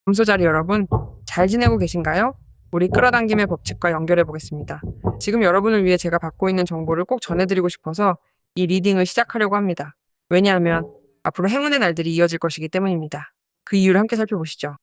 검소자리 여러분, 잘 지내고 계신가요? 우리 끌어당김의 법칙과 연결해 보겠습니다. 지금 여러분을 위해 제가 받고 있는 정보를 꼭 전해드리고 싶어서 이 리딩을 시작하려고 합니다. 왜냐하면 앞으로 행운의 날들이 이어질 것이기 때문입니다. 그 이유를 함께 살펴보시죠.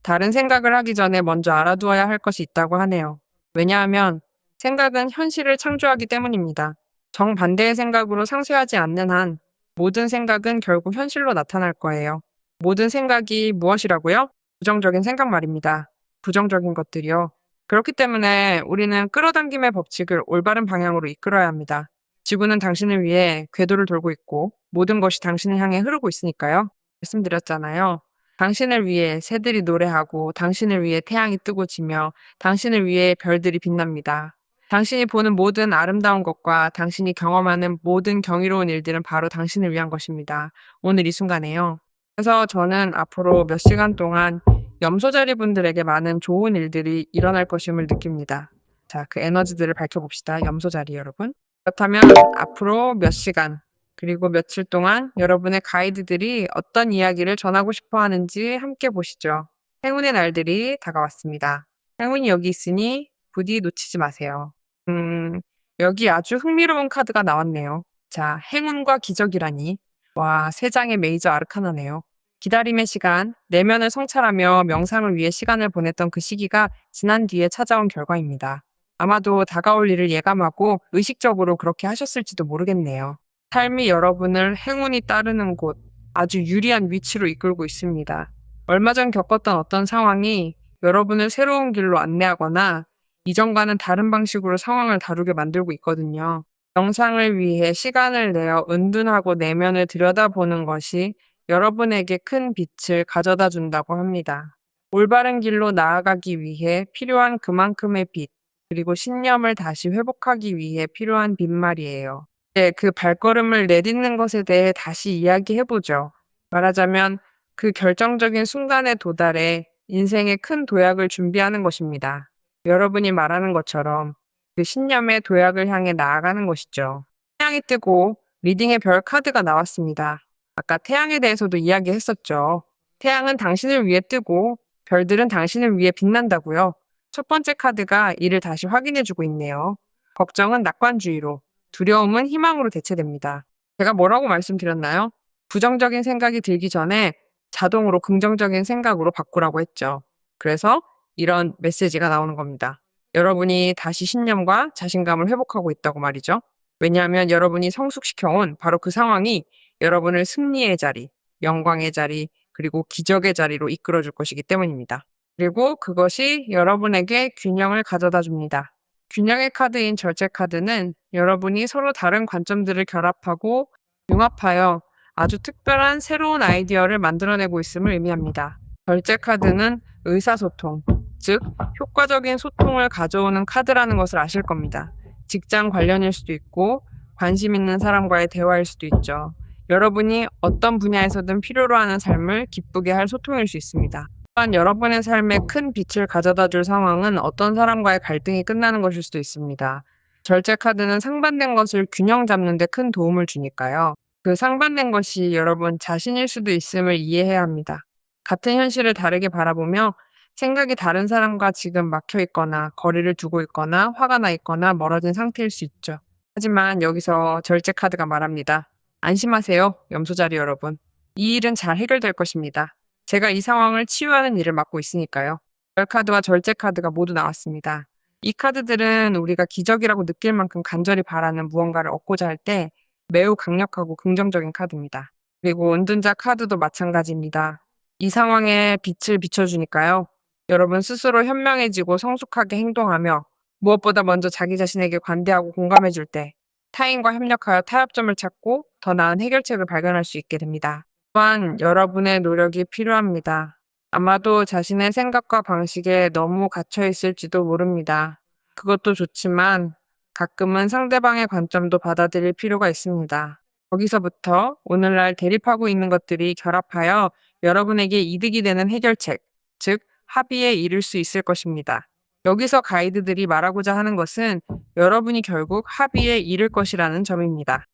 다른 생각을 하기 전에 먼저 알아두어야 할 것이 있다고 하네요. 왜냐하면 생각은 현실을 창조하기 때문입니다. 정반대의 생각으로 상쇄하지 않는 한 모든 생각은 결국 현실로 나타날 거예요. 모든 생각이 무엇이라고요? 부정적인 생각 말입니다. 부정적인 것들이요. 그렇기 때문에 우리는 끌어당김의 법칙을 올바른 방향으로 이끌어야 합니다. 지구는 당신을 위해 궤도를 돌고 있고 모든 것이 당신을 향해 흐르고 있으니까요. 말씀드렸잖아요. 당신을 위해 새들이 노래하고 당신을 위해 태양이 뜨고 지며 당신을 위해 별들이 빛납니다. 당신이 보는 모든 아름다운 것과 당신이 경험하는 모든 경이로운 일들은 바로 당신을 위한 것입니다. 오늘 이 순간에요. 그래서 저는 앞으로 몇 시간 동안 염소자리 분들에게 많은 좋은 일들이 일어날 것임을 느낍니다. 자, 그 에너지들을 밝혀봅시다. 염소자리 여러분. 그렇다면 앞으로 몇 시간, 그리고 며칠 동안 여러분의 가이드들이 어떤 이야기를 전하고 싶어 하는지 함께 보시죠. 행운의 날들이 다가왔습니다. 행운이 여기 있으니 부디 놓치지 마세요. 여기 아주 흥미로운 카드가 나왔네요. 자, 행운과 기적이라니. 와, 세 장의 메이저 아르카나네요. 기다림의 시간, 내면을 성찰하며 명상을 위해 시간을 보냈던 그 시기가 지난 뒤에 찾아온 결과입니다. 아마도 다가올 일을 예감하고 의식적으로 그렇게 하셨을지도 모르겠네요. 삶이 여러분을 행운이 따르는 곳, 아주 유리한 위치로 이끌고 있습니다. 얼마 전 겪었던 어떤 상황이 여러분을 새로운 길로 안내하거나 이전과는 다른 방식으로 상황을 다루게 만들고 있거든요. 영상을 위해 시간을 내어 은둔하고 내면을 들여다보는 것이 여러분에게 큰 빛을 가져다 준다고 합니다. 올바른 길로 나아가기 위해 필요한 그만큼의 빛, 그리고 신념을 다시 회복하기 위해 필요한 빛말이에요. 네, 그 발걸음을 내딛는 것에 대해 다시 이야기해보죠. 말하자면 그 결정적인 순간에 도달해 인생의 큰 도약을 준비하는 것입니다. 여러분이 말하는 것처럼 그 신념의 도약을 향해 나아가는 것이죠. 태양이 뜨고 리딩의 별 카드가 나왔습니다. 아까 태양에 대해서도 이야기했었죠. 태양은 당신을 위해 뜨고 별들은 당신을 위해 빛난다고요. 첫 번째 카드가 이를 다시 확인해주고 있네요. 걱정은 낙관주의로, 두려움은 희망으로 대체됩니다. 제가 뭐라고 말씀드렸나요? 부정적인 생각이 들기 전에 자동으로 긍정적인 생각으로 바꾸라고 했죠. 그래서 이런 메시지가 나오는 겁니다. 여러분이 다시 신념과 자신감을 회복하고 있다고 말이죠. 왜냐하면 여러분이 성숙시켜온 바로 그 상황이 여러분을 승리의 자리, 영광의 자리, 그리고 기적의 자리로 이끌어줄 것이기 때문입니다. 그리고 그것이 여러분에게 균형을 가져다 줍니다. 균형의 카드인 절제 카드는 여러분이 서로 다른 관점들을 결합하고 융합하여 아주 특별한 새로운 아이디어를 만들어내고 있음을 의미합니다. 절제 카드는 의사소통, 즉 효과적인 소통을 가져오는 카드라는 것을 아실 겁니다. 직장 관련일 수도 있고 관심 있는 사람과의 대화일 수도 있죠. 여러분이 어떤 분야에서든 필요로 하는 삶을 기쁘게 할 소통일 수 있습니다. 또한 여러분의 삶에 큰 빛을 가져다 줄 상황은 어떤 사람과의 갈등이 끝나는 것일 수도 있습니다. 절제 카드는 상반된 것을 균형 잡는 데 큰 도움을 주니까요. 그 상반된 것이 여러분 자신일 수도 있음을 이해해야 합니다. 같은 현실을 다르게 바라보며 생각이 다른 사람과 지금 막혀 있거나 거리를 두고 있거나 화가 나 있거나 멀어진 상태일 수 있죠. 하지만 여기서 절제 카드가 말합니다. 안심하세요, 염소자리 여러분. 이 일은 잘 해결될 것입니다. 제가 이 상황을 치유하는 일을 맡고 있으니까요. 별 카드와 절제 카드가 모두 나왔습니다. 이 카드들은 우리가 기적이라고 느낄 만큼 간절히 바라는 무언가를 얻고자 할 때 매우 강력하고 긍정적인 카드입니다. 그리고 은둔자 카드도 마찬가지입니다. 이 상황에 빛을 비춰주니까요. 여러분 스스로 현명해지고 성숙하게 행동하며 무엇보다 먼저 자기 자신에게 관대하고 공감해줄 때 타인과 협력하여 타협점을 찾고 더 나은 해결책을 발견할 수 있게 됩니다. 또한 여러분의 노력이 필요합니다. 아마도 자신의 생각과 방식에 너무 갇혀 있을지도 모릅니다. 그것도 좋지만 가끔은 상대방의 관점도 받아들일 필요가 있습니다. 거기서부터 오늘날 대립하고 있는 것들이 결합하여 여러분에게 이득이 되는 해결책, 즉 합의에 이를 수 있을 것입니다. 여기서 가이드들이 말하고자 하는 것은 여러분이 결국 합의에 이를 것이라는 점입니다.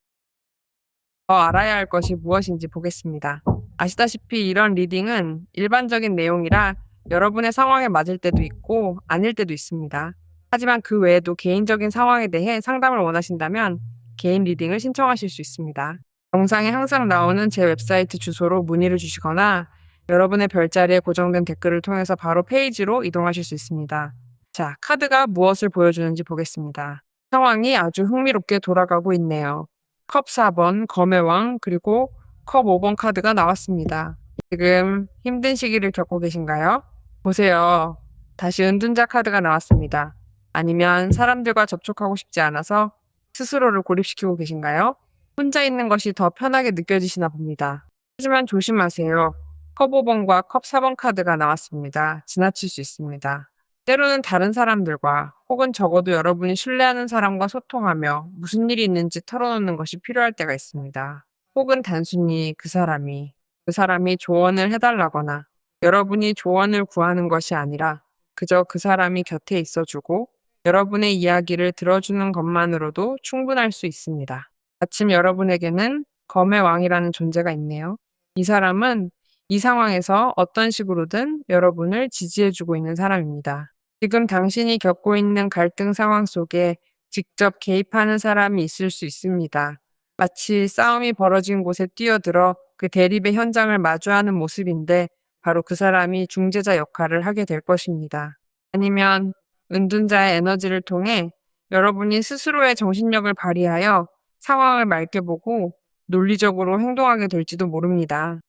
더 알아야 할 것이 무엇인지 보겠습니다. 아시다시피 이런 리딩은 일반적인 내용이라 여러분의 상황에 맞을 때도 있고 아닐 때도 있습니다. 하지만 그 외에도 개인적인 상황에 대해 상담을 원하신다면 개인 리딩을 신청하실 수 있습니다. 영상에 항상 나오는 제 웹사이트 주소로 문의를 주시거나 여러분의 별자리에 고정된 댓글을 통해서 바로 페이지로 이동하실 수 있습니다. 자, 카드가 무엇을 보여주는지 보겠습니다. 상황이 아주 흥미롭게 돌아가고 있네요. 컵 4번, 검의 왕, 그리고 컵 5번 카드가 나왔습니다. 지금 힘든 시기를 겪고 계신가요? 보세요. 다시 은둔자 카드가 나왔습니다. 아니면 사람들과 접촉하고 싶지 않아서 스스로를 고립시키고 계신가요? 혼자 있는 것이 더 편하게 느껴지시나 봅니다. 하지만 조심하세요. 컵 5번과 컵 4번 카드가 나왔습니다. 지나칠 수 있습니다. 때로는 다른 사람들과 혹은 적어도 여러분이 신뢰하는 사람과 소통하며 무슨 일이 있는지 털어놓는 것이 필요할 때가 있습니다. 혹은 단순히 그 사람이 조언을 해달라거나 여러분이 조언을 구하는 것이 아니라 그저 그 사람이 곁에 있어주고 여러분의 이야기를 들어주는 것만으로도 충분할 수 있습니다. 마침 여러분에게는 검의 왕이라는 존재가 있네요. 이 사람은 이 상황에서 어떤 식으로든 여러분을 지지해주고 있는 사람입니다. 지금 당신이 겪고 있는 갈등 상황 속에 직접 개입하는 사람이 있을 수 있습니다. 마치 싸움이 벌어진 곳에 뛰어들어 그 대립의 현장을 마주하는 모습인데 바로 그 사람이 중재자 역할을 하게 될 것입니다. 아니면 은둔자의 에너지를 통해 여러분이 스스로의 정신력을 발휘하여 상황을 맑게 보고 논리적으로 행동하게 될지도 모릅니다.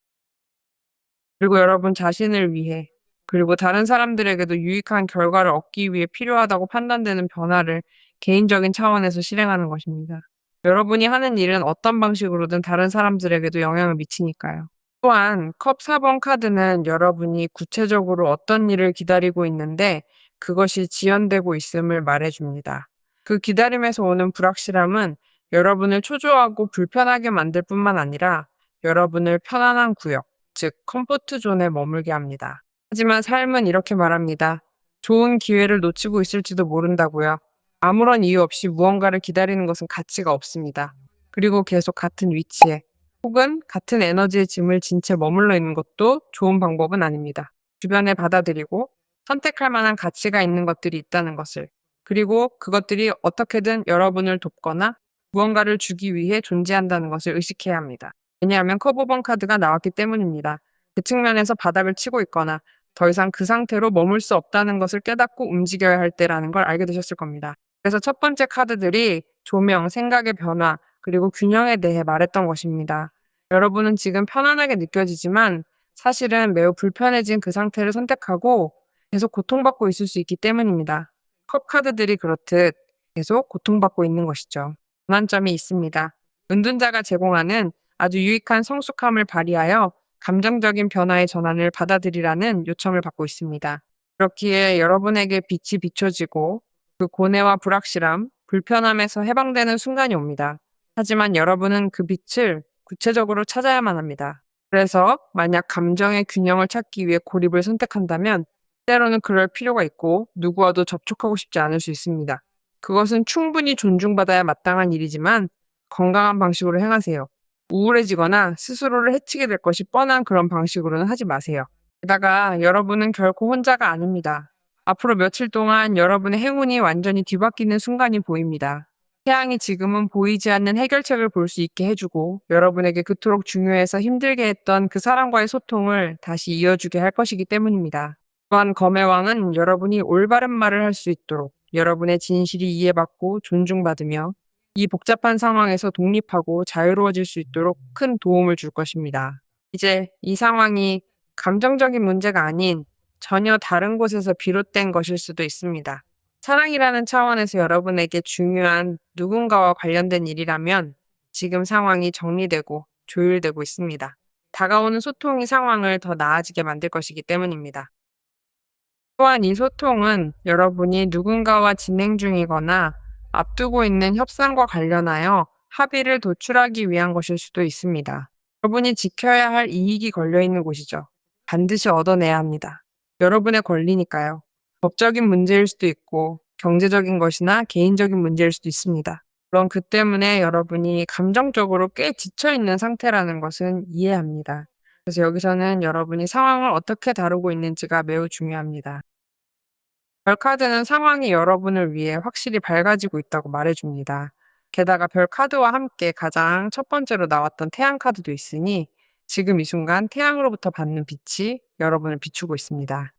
그리고 여러분 자신을 위해, 그리고 다른 사람들에게도 유익한 결과를 얻기 위해 필요하다고 판단되는 변화를 개인적인 차원에서 실행하는 것입니다. 여러분이 하는 일은 어떤 방식으로든 다른 사람들에게도 영향을 미치니까요. 또한 컵 4번 카드는 여러분이 구체적으로 어떤 일을 기다리고 있는데 그것이 지연되고 있음을 말해줍니다. 그 기다림에서 오는 불확실함은 여러분을 초조하고 불편하게 만들 뿐만 아니라 여러분을 편안한 구역, 즉 컴포트 존에 머물게 합니다. 하지만 삶은 이렇게 말합니다. 좋은 기회를 놓치고 있을지도 모른다고요. 아무런 이유 없이 무언가를 기다리는 것은 가치가 없습니다. 그리고 계속 같은 위치에 혹은 같은 에너지의 짐을 진 채 머물러 있는 것도 좋은 방법은 아닙니다. 주변에 받아들이고 선택할 만한 가치가 있는 것들이 있다는 것을, 그리고 그것들이 어떻게든 여러분을 돕거나 무언가를 주기 위해 존재한다는 것을 의식해야 합니다. 왜냐하면 커버번 카드가 나왔기 때문입니다. 그 측면에서 바닥을 치고 있거나 더 이상 그 상태로 머물 수 없다는 것을 깨닫고 움직여야 할 때라는 걸 알게 되셨을 겁니다. 그래서 첫 번째 카드들이 조명, 생각의 변화, 그리고 균형에 대해 말했던 것입니다. 여러분은 지금 편안하게 느껴지지만 사실은 매우 불편해진 그 상태를 선택하고 계속 고통받고 있을 수 있기 때문입니다. 컵 카드들이 그렇듯 계속 고통받고 있는 것이죠. 전환점이 있습니다. 은둔자가 제공하는 아주 유익한 성숙함을 발휘하여 감정적인 변화의 전환을 받아들이라는 요청을 받고 있습니다. 그렇기에 여러분에게 빛이 비춰지고 그 고뇌와 불확실함, 불편함에서 해방되는 순간이 옵니다. 하지만 여러분은 그 빛을 구체적으로 찾아야만 합니다. 그래서 만약 감정의 균형을 찾기 위해 고립을 선택한다면 때로는 그럴 필요가 있고 누구와도 접촉하고 싶지 않을 수 있습니다. 그것은 충분히 존중받아야 마땅한 일이지만 건강한 방식으로 행하세요. 우울해지거나 스스로를 해치게 될 것이 뻔한 그런 방식으로는 하지 마세요. 게다가 여러분은 결코 혼자가 아닙니다. 앞으로 며칠 동안 여러분의 행운이 완전히 뒤바뀌는 순간이 보입니다. 태양이 지금은 보이지 않는 해결책을 볼 수 있게 해주고 여러분에게 그토록 중요해서 힘들게 했던 그 사람과의 소통을 다시 이어주게 할 것이기 때문입니다. 또한 검의 왕은 여러분이 올바른 말을 할 수 있도록 여러분의 진실이 이해받고 존중받으며 이 복잡한 상황에서 독립하고 자유로워질 수 있도록 큰 도움을 줄 것입니다. 이제 이 상황이 감정적인 문제가 아닌 전혀 다른 곳에서 비롯된 것일 수도 있습니다. 사랑이라는 차원에서 여러분에게 중요한 누군가와 관련된 일이라면 지금 상황이 정리되고 조율되고 있습니다. 다가오는 소통이 상황을 더 나아지게 만들 것이기 때문입니다. 또한 이 소통은 여러분이 누군가와 진행 중이거나 앞두고 있는 협상과 관련하여 합의를 도출하기 위한 것일 수도 있습니다. 여러분이 지켜야 할 이익이 걸려 있는 곳이죠. 반드시 얻어내야 합니다. 여러분의 권리니까요. 법적인 문제일 수도 있고 경제적인 것이나 개인적인 문제일 수도 있습니다. 물론 그 때문에 여러분이 감정적으로 꽤 지쳐 있는 상태라는 것은 이해합니다. 그래서 여기서는 여러분이 상황을 어떻게 다루고 있는지가 매우 중요합니다. 별 카드는 상황이 여러분을 위해 확실히 밝아지고 있다고 말해줍니다. 게다가 별 카드와 함께 가장 첫 번째로 나왔던 태양 카드도 있으니 지금 이 순간 태양으로부터 받는 빛이 여러분을 비추고 있습니다.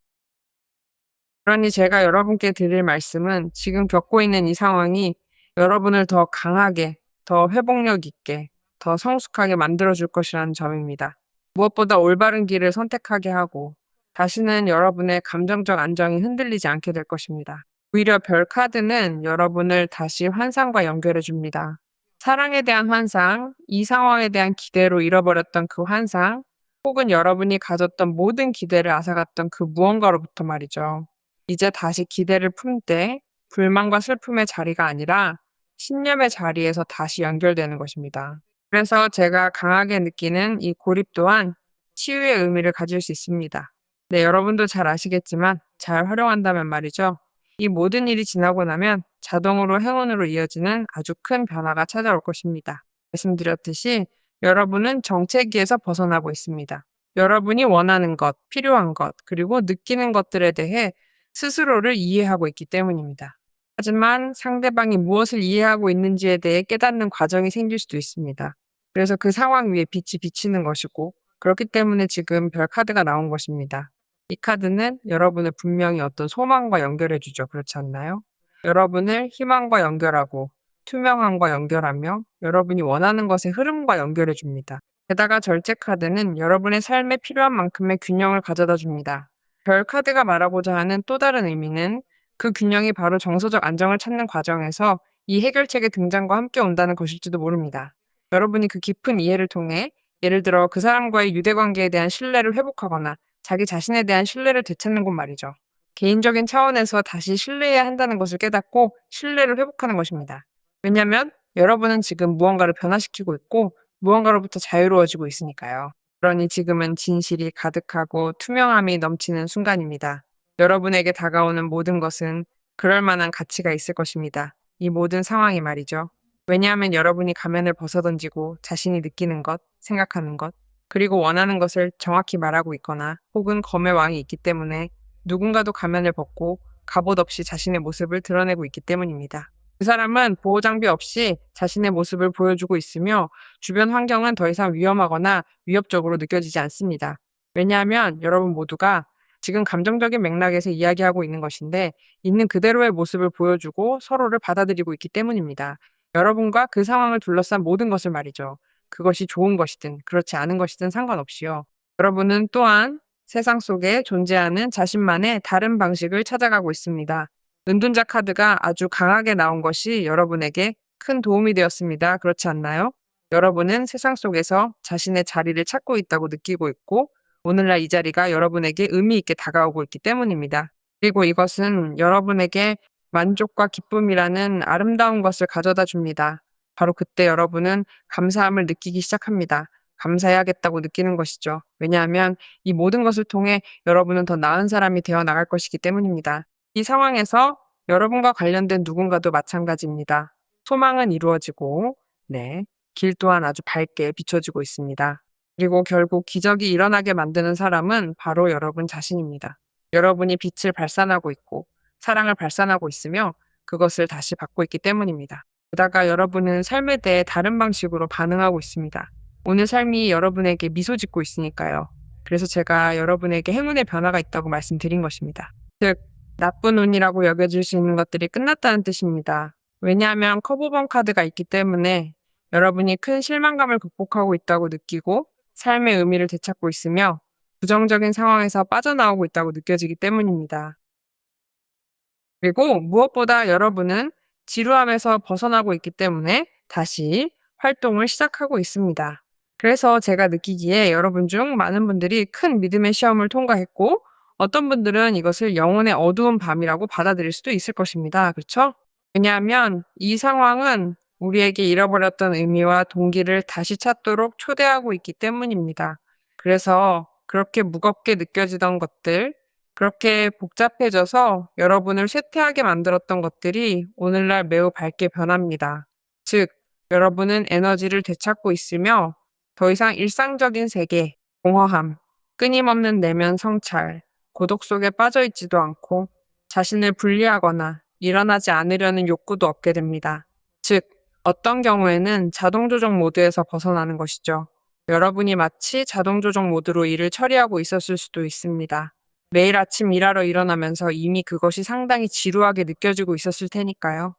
그러니 제가 여러분께 드릴 말씀은 지금 겪고 있는 이 상황이 여러분을 더 강하게, 더 회복력 있게, 더 성숙하게 만들어줄 것이라는 점입니다. 무엇보다 올바른 길을 선택하게 하고 다시는 여러분의 감정적 안정이 흔들리지 않게 될 것입니다. 오히려 별 카드는 여러분을 다시 환상과 연결해 줍니다. 사랑에 대한 환상, 이 상황에 대한 기대로 잃어버렸던 그 환상, 혹은 여러분이 가졌던 모든 기대를 앗아갔던 그 무언가로부터 말이죠. 이제 다시 기대를 품되 불만과 슬픔의 자리가 아니라 신념의 자리에서 다시 연결되는 것입니다. 그래서 제가 강하게 느끼는 이 고립 또한 치유의 의미를 가질 수 있습니다. 네, 여러분도 잘 아시겠지만 잘 활용한다면 말이죠. 이 모든 일이 지나고 나면 자동으로 행운으로 이어지는 아주 큰 변화가 찾아올 것입니다. 말씀드렸듯이 여러분은 정체기에서 벗어나고 있습니다. 여러분이 원하는 것, 필요한 것, 그리고 느끼는 것들에 대해 스스로를 이해하고 있기 때문입니다. 하지만 상대방이 무엇을 이해하고 있는지에 대해 깨닫는 과정이 생길 수도 있습니다. 그래서 그 상황 위에 빛이 비치는 것이고, 그렇기 때문에 지금 별 카드가 나온 것입니다. 이 카드는 여러분을 분명히 어떤 소망과 연결해 주죠. 그렇지 않나요? 여러분을 희망과 연결하고 투명함과 연결하며 여러분이 원하는 것의 흐름과 연결해 줍니다. 게다가 절제 카드는 여러분의 삶에 필요한 만큼의 균형을 가져다 줍니다. 별 카드가 말하고자 하는 또 다른 의미는 그 균형이 바로 정서적 안정을 찾는 과정에서 이 해결책의 등장과 함께 온다는 것일지도 모릅니다. 여러분이 그 깊은 이해를 통해 예를 들어 그 사람과의 유대관계에 대한 신뢰를 회복하거나 자기 자신에 대한 신뢰를 되찾는 것 말이죠. 개인적인 차원에서 다시 신뢰해야 한다는 것을 깨닫고 신뢰를 회복하는 것입니다. 왜냐하면 여러분은 지금 무언가를 변화시키고 있고 무언가로부터 자유로워지고 있으니까요. 그러니 지금은 진실이 가득하고 투명함이 넘치는 순간입니다. 여러분에게 다가오는 모든 것은 그럴 만한 가치가 있을 것입니다. 이 모든 상황이 말이죠. 왜냐하면 여러분이 가면을 벗어던지고 자신이 느끼는 것, 생각하는 것, 그리고 원하는 것을 정확히 말하고 있거나 혹은 검의 왕이 있기 때문에 누군가도 가면을 벗고 갑옷 없이 자신의 모습을 드러내고 있기 때문입니다. 그 사람은 보호 장비 없이 자신의 모습을 보여주고 있으며 주변 환경은 더 이상 위험하거나 위협적으로 느껴지지 않습니다. 왜냐하면 여러분 모두가 지금 감정적인 맥락에서 이야기하고 있는 것인데 있는 그대로의 모습을 보여주고 서로를 받아들이고 있기 때문입니다. 여러분과 그 상황을 둘러싼 모든 것을 말이죠. 그것이 좋은 것이든 그렇지 않은 것이든 상관없이요. 여러분은 또한 세상 속에 존재하는 자신만의 다른 방식을 찾아가고 있습니다. 은둔자 카드가 아주 강하게 나온 것이 여러분에게 큰 도움이 되었습니다. 그렇지 않나요? 여러분은 세상 속에서 자신의 자리를 찾고 있다고 느끼고 있고 오늘날 이 자리가 여러분에게 의미 있게 다가오고 있기 때문입니다. 그리고 이것은 여러분에게 만족과 기쁨이라는 아름다운 것을 가져다 줍니다. 바로 그때 여러분은 감사함을 느끼기 시작합니다. 감사해야겠다고 느끼는 것이죠. 왜냐하면 이 모든 것을 통해 여러분은 더 나은 사람이 되어 나갈 것이기 때문입니다. 이 상황에서 여러분과 관련된 누군가도 마찬가지입니다. 소망은 이루어지고, 네, 길 또한 아주 밝게 비춰지고 있습니다. 그리고 결국 기적이 일어나게 만드는 사람은 바로 여러분 자신입니다. 여러분이 빛을 발산하고 있고, 사랑을 발산하고 있으며, 그것을 다시 받고 있기 때문입니다. 게다가 여러분은 삶에 대해 다른 방식으로 반응하고 있습니다. 오늘 삶이 여러분에게 미소 짓고 있으니까요. 그래서 제가 여러분에게 행운의 변화가 있다고 말씀드린 것입니다. 즉, 나쁜 운이라고 여겨질 수 있는 것들이 끝났다는 뜻입니다. 왜냐하면 커브본 카드가 있기 때문에 여러분이 큰 실망감을 극복하고 있다고 느끼고 삶의 의미를 되찾고 있으며 부정적인 상황에서 빠져나오고 있다고 느껴지기 때문입니다. 그리고 무엇보다 여러분은 지루함에서 벗어나고 있기 때문에 다시 활동을 시작하고 있습니다. 그래서 제가 느끼기에 여러분 중 많은 분들이 큰 믿음의 시험을 통과했고 어떤 분들은 이것을 영혼의 어두운 밤이라고 받아들일 수도 있을 것입니다. 그렇죠? 왜냐하면 이 상황은 우리에게 잃어버렸던 의미와 동기를 다시 찾도록 초대하고 있기 때문입니다. 그래서 그렇게 무겁게 느껴지던 것들, 그렇게 복잡해져서 여러분을 쇠퇴하게 만들었던 것들이 오늘날 매우 밝게 변합니다. 즉, 여러분은 에너지를 되찾고 있으며 더 이상 일상적인 세계, 공허함, 끊임없는 내면 성찰, 고독 속에 빠져 있지도 않고 자신을 분리하거나 일어나지 않으려는 욕구도 없게 됩니다. 즉, 어떤 경우에는 자동 조정 모드에서 벗어나는 것이죠. 여러분이 마치 자동 조정 모드로 일을 처리하고 있었을 수도 있습니다. 매일 아침 일하러 일어나면서 이미 그것이 상당히 지루하게 느껴지고 있었을 테니까요.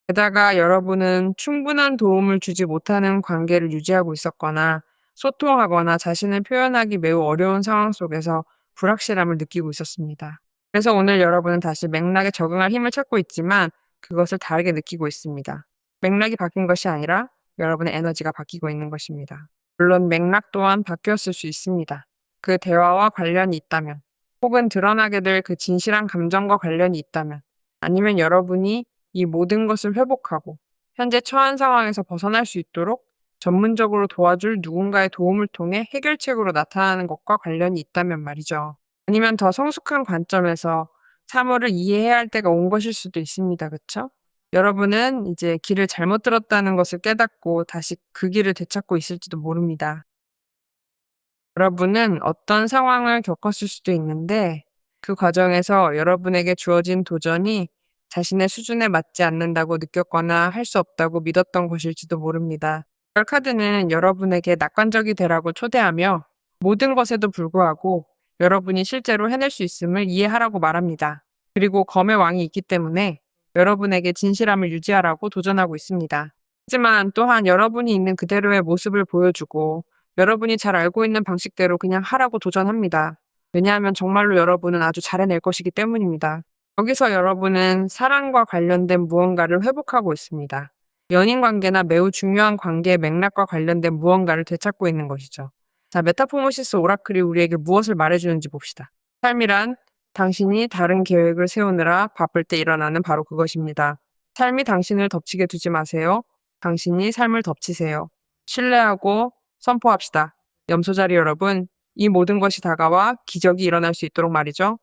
게다가 여러분은 충분한 도움을 주지 못하는 관계를 유지하고 있었거나 소통하거나 자신을 표현하기 매우 어려운 상황 속에서 불확실함을 느끼고 있었습니다. 그래서 오늘 여러분은 다시 맥락에 적응할 힘을 찾고 있지만 그것을 다르게 느끼고 있습니다. 맥락이 바뀐 것이 아니라 여러분의 에너지가 바뀌고 있는 것입니다. 물론 맥락 또한 바뀌었을 수 있습니다. 그 대화와 관련이 있다면, 혹은 드러나게 될 그 진실한 감정과 관련이 있다면, 아니면 여러분이 이 모든 것을 회복하고 현재 처한 상황에서 벗어날 수 있도록 전문적으로 도와줄 누군가의 도움을 통해 해결책으로 나타나는 것과 관련이 있다면 말이죠. 아니면 더 성숙한 관점에서 사물을 이해해야 할 때가 온 것일 수도 있습니다. 그쵸? 여러분은 이제 길을 잘못 들었다는 것을 깨닫고 다시 그 길을 되찾고 있을지도 모릅니다. 여러분은 어떤 상황을 겪었을 수도 있는데 그 과정에서 여러분에게 주어진 도전이 자신의 수준에 맞지 않는다고 느꼈거나 할 수 없다고 믿었던 것일지도 모릅니다. 별 카드는 여러분에게 낙관적이 되라고 초대하며 모든 것에도 불구하고 여러분이 실제로 해낼 수 있음을 이해하라고 말합니다. 그리고 검의 왕이 있기 때문에 여러분에게 진실함을 유지하라고 도전하고 있습니다. 하지만 또한 여러분이 있는 그대로의 모습을 보여주고 여러분이 잘 알고 있는 방식대로 그냥 하라고 도전합니다. 왜냐하면 정말로 여러분은 아주 잘 해낼 것이기 때문입니다. 여기서 여러분은 사랑과 관련된 무언가를 회복하고 있습니다. 연인 관계나 매우 중요한 관계의 맥락과 관련된 무언가를 되찾고 있는 것이죠. 자, 메타포모시스 오라클이 우리에게 무엇을 말해주는지 봅시다. 삶이란 당신이 다른 계획을 세우느라 바쁠 때 일어나는 바로 그것입니다. 삶이 당신을 덮치게 두지 마세요. 당신이 삶을 덮치세요. 신뢰하고 선포합시다. 염소자리 여러분, 이 모든 것이 다가와 기적이 일어날 수 있도록 말이죠.